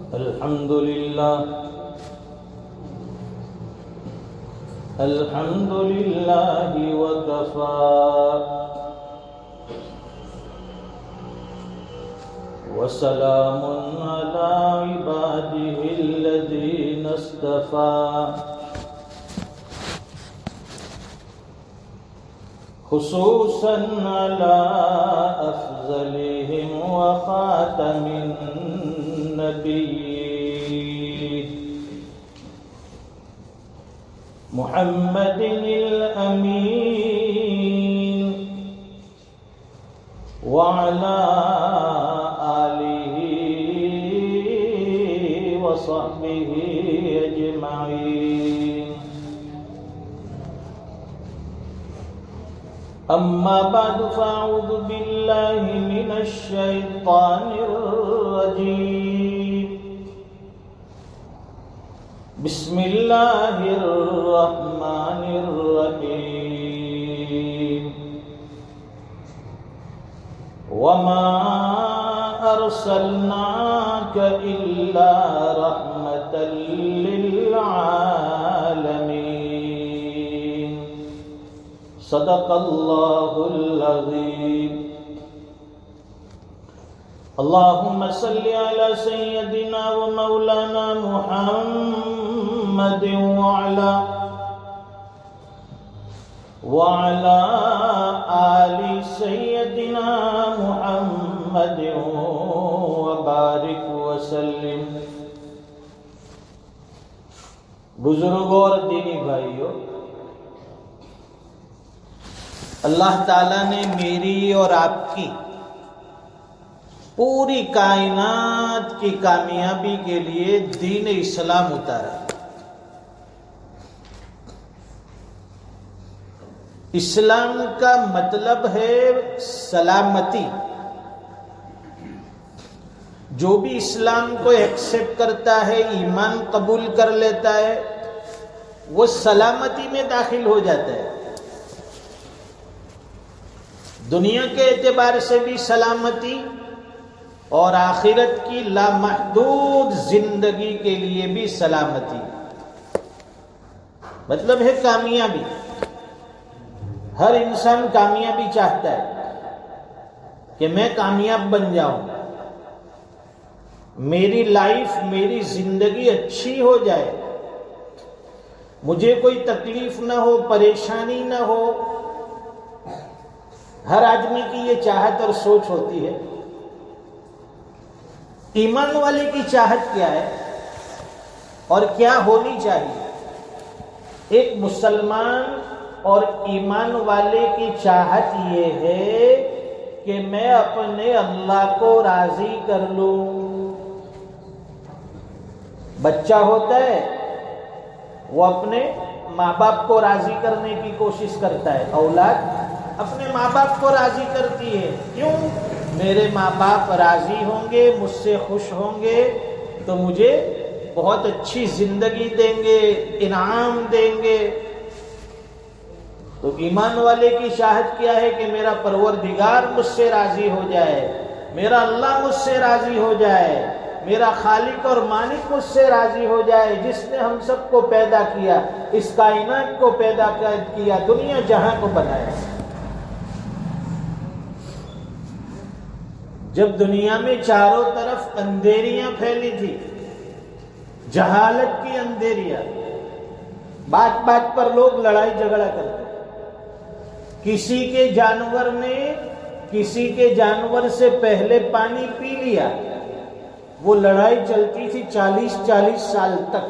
الحمد لله وكفى وسلام على عباده الذين اصطفى خصوصا على أفضلهم وخاتم النبيين محمد الأمين وعلى آله وصحبه أجمعين. أما بعد فأعوذ بالله من الشيطان الرجيم. بسم الله الرحمن الرحيم. وما أرسلناك إلا رحمة للعالمين. صدق الله العظيم. اللهم صل على سيدنا ومولانا محمد وعلى آل سيدنا محمد وبارك وسلم. بزرگوں اور دینی بھائیوں، اللہ تعالیٰ نے میری اور آپ کی پوری کائنات کی کامیابی کے لیے دین اسلام اتارا. اسلام کا مطلب ہے سلامتی. جو بھی اسلام کو ایکسپٹ کرتا ہے، ایمان قبول کر لیتا ہے، وہ سلامتی میں داخل ہو جاتا ہے. دنیا کے اعتبار سے بھی سلامتی اور آخرت کی لامحدود زندگی کے لیے بھی سلامتی. مطلب ہے کامیابی. ہر انسان کامیابی چاہتا ہے کہ میں کامیاب بن جاؤں، میری لائف، میری زندگی اچھی ہو جائے، مجھے کوئی تکلیف نہ ہو، پریشانی نہ ہو. ہر آدمی کی یہ چاہت اور سوچ ہوتی ہے. ایمان والے کی چاہت کیا ہے اور کیا ہونی چاہیے؟ ایک مسلمان اور ایمان والے کی چاہت یہ ہے کہ میں اپنے اللہ کو راضی کر لوں. بچہ ہوتا ہے، وہ اپنے ماں باپ کو راضی کرنے کی کوشش کرتا ہے. اولاد اپنے ماں باپ کو راضی کرتی ہے. کیوں؟ میرے ماں باپ راضی ہوں گے، مجھ سے خوش ہوں گے تو مجھے بہت اچھی زندگی دیں گے، انعام دیں گے. تو ایمان والے کی چاہت کیا ہے کہ میرا پروردگار مجھ سے راضی ہو جائے، میرا اللہ مجھ سے راضی ہو جائے، میرا خالق اور مالک مجھ سے راضی ہو جائے، جس نے ہم سب کو پیدا کیا، اس کائنات کو پیدا کیا، دنیا جہاں کو بنایا. جب دنیا میں چاروں طرف اندھیریاں پھیلی تھی، جہالت کی اندھیریاں، بات بات پر لوگ لڑائی جھگڑا کرتے، کسی کے جانور سے پہلے پانی پی لیا، وہ لڑائی چلتی تھی 40 سال تک.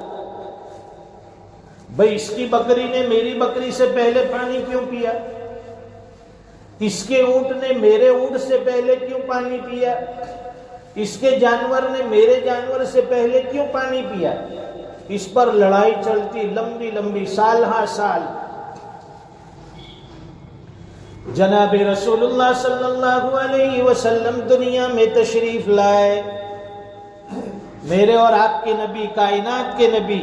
بھئی اس کی بکری نے میری بکری سے پہلے پانی کیوں پیا؟ اس کے اونٹ نے میرے اونٹ سے پہلے کیوں پانی پیا؟ اس کے جانور نے میرے جانور سے پہلے کیوں پانی پیا؟ اس پر لڑائی چلتی لمبی سال ہاں سال. جناب رسول اللہ صلی اللہ علیہ وسلم دنیا میں تشریف لائے. میرے اور آپ کے نبی، کائنات کے نبی،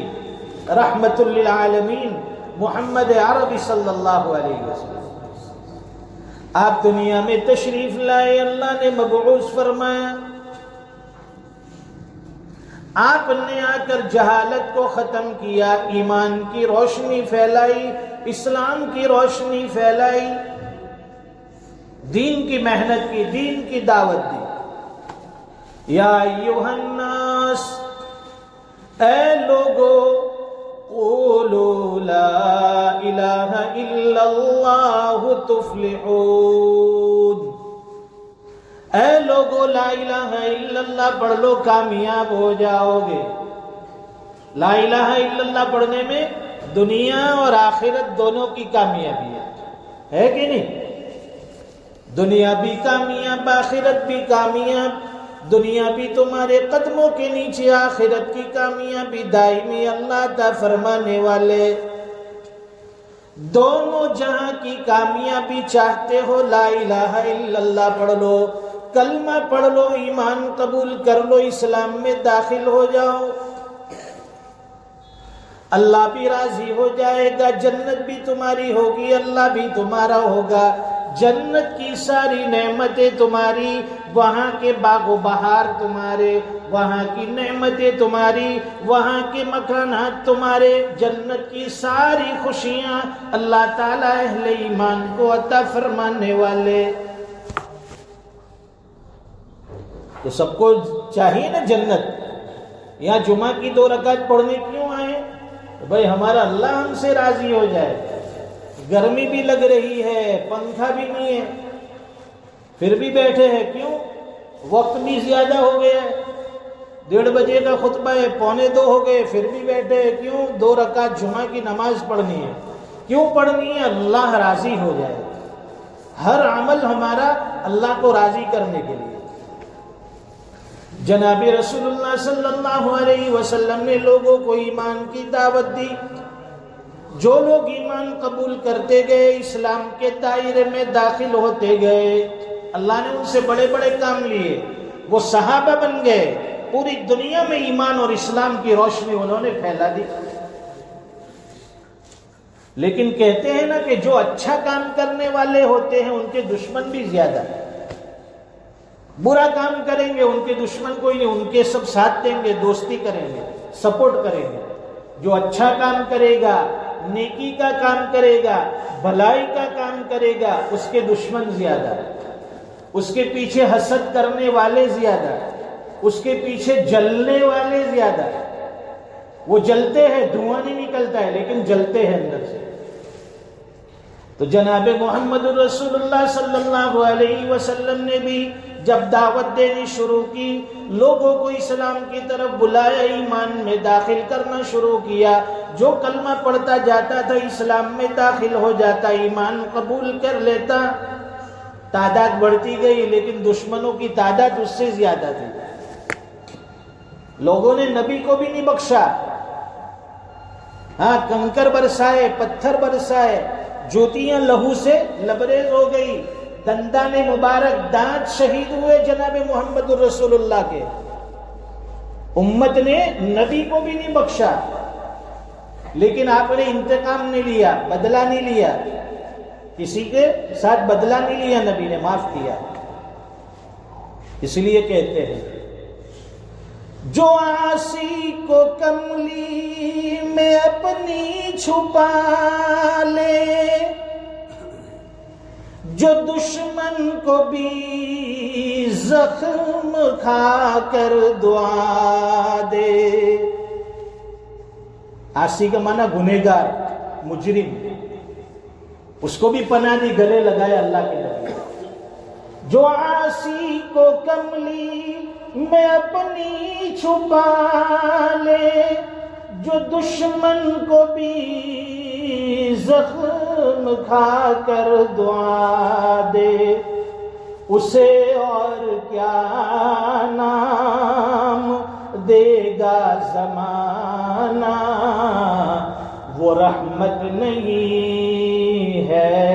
رحمت للعالمین محمد عربی صلی اللہ علیہ وسلم، آپ دنیا میں تشریف لائے. اللہ نے مبعوث فرمایا. آپ نے آ کر جہالت کو ختم کیا، ایمان کی روشنی پھیلائی، اسلام کی روشنی پھیلائی، دین کی محنت کی، دین کی دعوت دی۔ یا ایھا الناس، اے لوگو، قولوا لا الہ الا اللہ تفلحون، اے لوگو لا الہ الا اللہ پڑھ لو، کامیاب ہو جاؤ گے۔ لا الہ الا اللہ پڑھنے میں دنیا اور آخرت دونوں کی کامیابی ہے کہ نہیں؟ دنیا بھی کامیاب، آخرت بھی کامیاب، دنیا بھی تمہارے قدموں کے نیچے، آخرت کی کامیابی دائمی، اللہ کا فرمانے والے، دونوں جہاں کی کامیابی چاہتے ہو، لا الہ الا اللہ پڑھ لو، کلمہ پڑھ لو، ایمان قبول کر لو، اسلام میں داخل ہو جاؤ، اللہ بھی راضی ہو جائے گا، جنت بھی تمہاری ہوگی، اللہ بھی تمہارا ہوگا، جنت کی ساری نعمتیں تمہاری، وہاں کے باغ و بہار تمہارے، وہاں کی نعمتیں تمہاری، وہاں کے مکانات تمہارے، جنت کی ساری خوشیاں اللہ تعالیٰ اہل ایمان کو عطا فرمانے والے۔ تو سب کو چاہیے نا جنت، یہاں جمعہ کی 2 رکعت پڑھنے کیوں آئے؟ بھائی ہمارا اللہ ہم سے راضی ہو جائے۔ گرمی بھی لگ رہی ہے، پنکھا بھی نہیں ہے، پھر بھی بیٹھے ہیں، کیوں؟ وقت بھی زیادہ ہو گیا ہے، 1:30 بجے کا خطبہ ہے، 1:45 ہو گئے، پھر بھی بیٹھے ہیں، کیوں؟ 2 رکعت جمعہ کی نماز پڑھنی ہے۔ کیوں پڑھنی ہے؟ اللہ راضی ہو جائے۔ ہر عمل ہمارا اللہ کو راضی کرنے کے لیے۔ جناب رسول اللہ صلی اللہ علیہ وسلم نے لوگوں کو ایمان کی دعوت دی، جو لوگ ایمان قبول کرتے گئے، اسلام کے دائرے میں داخل ہوتے گئے، اللہ نے ان سے بڑے بڑے کام لیے، وہ صحابہ بن گئے، پوری دنیا میں ایمان اور اسلام کی روشنی انہوں نے پھیلا دی۔ لیکن کہتے ہیں نا کہ جو اچھا کام کرنے والے ہوتے ہیں ان کے دشمن بھی زیادہ ہیں، برا کام کریں گے ان کے دشمن کوئی نہیں، ان کے سب ساتھ دیں گے، دوستی کریں گے، سپورٹ کریں گے۔ جو اچھا کام کرے گا، نیکی کا کام کرے گا، بھلائی کا کام کرے گا، اس کے دشمن زیادہ، اس کے پیچھے حسد کرنے والے زیادہ، اس کے پیچھے جلنے والے زیادہ۔ وہ جلتے ہیں، دھواں نہیں نکلتا ہے لیکن جلتے ہیں اندر سے۔ تو جناب محمد رسول اللہ صلی اللہ علیہ وسلم نے بھی جب دعوت دینی شروع کی، لوگوں کو اسلام کی طرف بلایا، ایمان میں داخل کرنا شروع کیا، جو کلمہ پڑھتا جاتا تھا اسلام میں داخل ہو جاتا، ایمان قبول کر لیتا، تعداد بڑھتی گئی، لیکن دشمنوں کی تعداد اس سے زیادہ تھی۔ لوگوں نے نبی کو بھی نہیں بخشا، ہاں کنکر برسائے، پتھر برسائے، جوتیاں لہو سے لبریز ہو گئی، دندان مبارک، دانت شہید ہوئے جناب محمد رسول اللہ کے۔ امت نے نبی کو بھی نہیں بخشا، لیکن آپ نے انتقام نہیں لیا، بدلہ نہیں لیا، کسی کے ساتھ بدلہ نہیں لیا، نبی نے معاف کیا۔ اس لیے کہتے ہیں جو عاصی کو کملی میں اپنی چھپا لے، جو دشمن کو بھی زخم کھا کر دعا دے۔ عاصی کا معنی گنہگار، مجرم، اس کو بھی پناہ دی، گلے لگائے اللہ کے نبی۔ جو عاصی کو کملی میں اپنی چھپا لے، جو دشمن کو بھی زخم کھا کر دعا دے، اسے اور کیا نام دے گا زمانہ، وہ رحمت نہیں ہے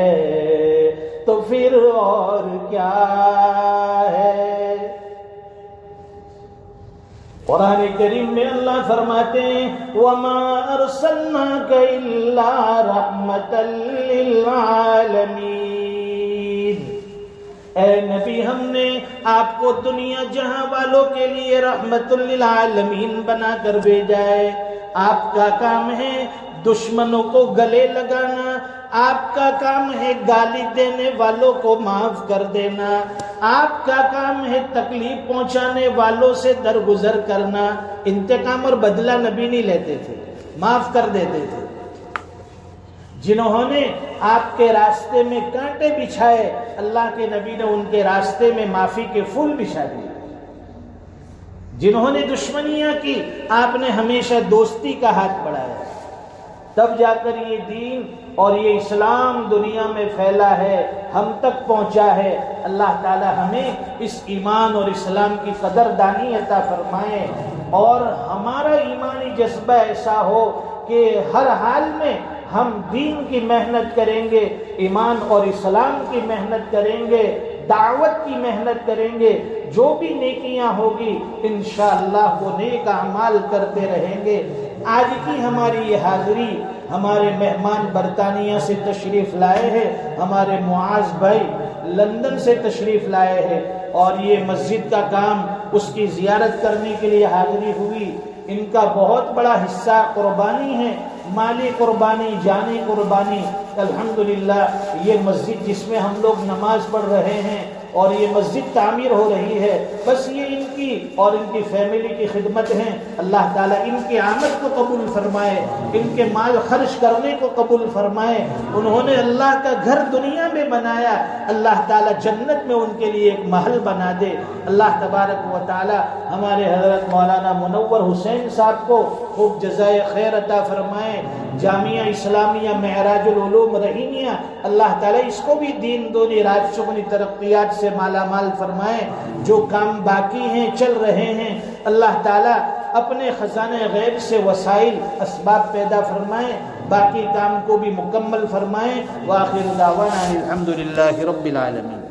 تو پھر اور کیا ہے۔ قرآن کریم میں اللہ فرماتے ہیں وَمَا أَرْسَلْنَاكَ إِلَّا رَحْمَةً لِّلْعَالَمِينَ، اے نبی ہم نے آپ کو دنیا جہاں والوں کے لیے رحمت للعالمین بنا کر بھیجا ہے۔ آپ کا کام ہے دشمنوں کو گلے لگانا، آپ کا کام ہے گالی دینے والوں کو معاف کر دینا، آپ کا کام ہے تکلیف پہنچانے والوں سے درگزر کرنا۔ انتقام اور بدلہ نبی نہیں لیتے تھے، معاف کر دیتے تھے۔ جنہوں نے آپ کے راستے میں کانٹے بچھائے، اللہ کے نبی نے ان کے راستے میں معافی کے پھول بچھا دیے۔ جنہوں نے دشمنیاں کی، آپ نے ہمیشہ دوستی کا ہاتھ بڑھایا، تب جا کر یہ دین اور یہ اسلام دنیا میں پھیلا ہے، ہم تک پہنچا ہے۔ اللہ تعالی ہمیں اس ایمان اور اسلام کی قدردانی عطا فرمائے، اور ہمارا ایمانی جذبہ ایسا ہو کہ ہر حال میں ہم دین کی محنت کریں گے، ایمان اور اسلام کی محنت کریں گے، دعوت کی محنت کریں گے۔ جو بھی نیکیاں ہوگی انشاءاللہ وہ نیک اعمال کرتے رہیں گے۔ آج کی ہماری یہ حاضری، ہمارے مہمان برطانیہ سے تشریف لائے ہیں، ہمارے معاذ بھائی لندن سے تشریف لائے ہیں، اور یہ مسجد کا کام، اس کی زیارت کرنے کے لیے حاضری ہوئی۔ ان کا بہت بڑا حصہ قربانی ہے، مالی قربانی، جانی قربانی۔ الحمدللہ یہ مسجد جس میں ہم لوگ نماز پڑھ رہے ہیں اور یہ مسجد تعمیر ہو رہی ہے، بس یہ ان کی اور ان کی فیملی کی خدمت ہیں۔ اللہ تعالیٰ ان کی آمد کو قبول فرمائے، ان کے مال خرچ کرنے کو قبول فرمائے۔ انہوں نے اللہ کا گھر دنیا میں بنایا، اللہ تعالیٰ جنت میں ان کے لیے ایک محل بنا دے۔ اللہ تبارک و تعالیٰ ہمارے حضرت مولانا منور حسین صاحب کو خوب جزائے خیر عطا فرمائے۔ جامعہ اسلامیہ معراج العلوم رحیمیہ، اللہ تعالیٰ اس کو بھی دین دونی رات چگنی ترقیات سے مالا مال فرمائے۔ جو کام باقی ہیں، چل رہے ہیں، اللہ تعالیٰ اپنے خزانہ غیب سے وسائل اسباب پیدا فرمائے، باقی کام کو بھی مکمل فرمائے۔ وآخر دعوانا الحمدللہ رب العالمین۔